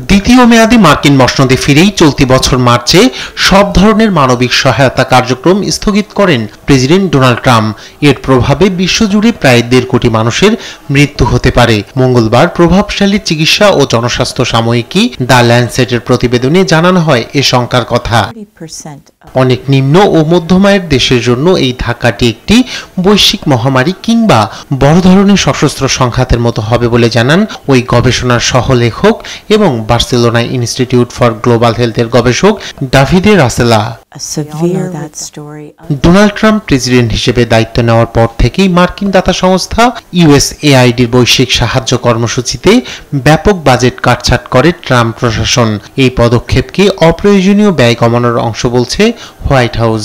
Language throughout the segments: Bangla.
দ্বিতীয় মেয়াদে মার্কিন মসনদে ফিরেই চলতি বছর মার্চে সব ধরনের মানবিক সহায়তা কার্যক্রম স্থগিত করেন প্রেসিডেন্ট ডোনাল্ড ট্রাম্প। এর প্রভাবে বিশ্বজুড়ে প্রায় 1.5 কোটি মানুষের মৃত্যু হতে পারে। মঙ্গলবার প্রভাবশালী চিকিৎসা ও জনস্বাস্থ্য সাময়িকী দ্য ল্যান্সেটের প্রতিবেদনে জানানো হয় এ সংখ্যার কথা। অনেক নিম্ন ও মধ্যম আয়ের দেশের জন্য এই ধাক্কাটি একটি বৈশ্বিক মহামারী কিংবা বড় ধরনের সশস্ত্র সংঘাতের মতো হবে বলে জানান ওই গবেষণার সহলেখক এবং বার্সেলোনা ইনস্টিটিউট ফর গ্লোবাল হেলথের গবেষক ডাভিদে রাসেলা। ডোনাল্ড ট্রাম্প প্রেসিডেন্ট হিসেবে দায়িত্ব নেওয়ার পর থেকেই মার্কিন দাতা সংস্থা ইউএসএআইডির বৈশ্বিক সাহায্য কর্মসূচিতে ব্যাপক বাজেট কাটছাঁট করে ট্রাম্প প্রশাসন। এই পদক্ষেপকে অপ্রয়োজনীয় ব্যয় কমানোর অংশ বলছে হোয়াইট হাউস।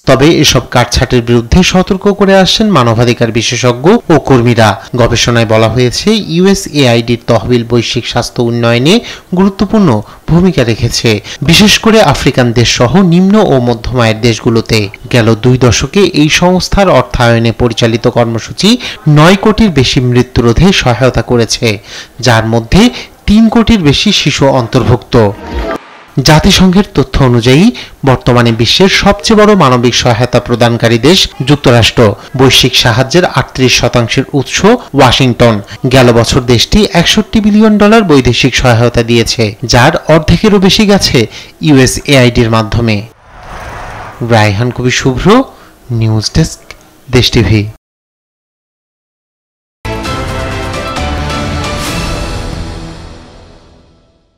তবে এসব কাটছাঁটের বিরুদ্ধে সতর্ক করে আসছেন মানবাধিকার বিশেষজ্ঞ ও কর্মীরা। গবেষণায় বলা হয়েছে ইউএসএআইডির তহবিল বৈশ্বিক স্বাস্থ্য উন্নয়নে গুরুত্বপূর্ণ ভূমিকা রেখেছে, বিশেষ করে আফ্রিকান দেশ সহ নিম্ন ও মধ্যম আয়ের দেশগুলোতে। গেল 2 দশকে এই সংস্থার অর্থায়নে পরিচালিত কর্মসূচি 9 কোটির বেশি মৃত্যু রোধে সহায়তা করেছে, যার মধ্যে 3 কোটির বেশি শিশু অন্তর্ভুক্ত। জাতিসংঘের তথ্য অনুযায়ী বর্তমানে বিশ্বের সবচেয়ে বড় মানবিক সহায়তা প্রদানকারী দেশ যুক্তরাষ্ট্র। বৈশ্বিক সাহায্যের 38% উৎস ওয়াশিংটন। গেল বছর দেশটি $61 বিলিয়ন বৈদেশিক সহায়তা দিয়েছে, যার অর্ধেকেরও বেশি গেছে ইউএসএআইডির মাধ্যমে। রায়হান কবির শুভ্র, নিউজ ডেস্ক, দেশ টিভি।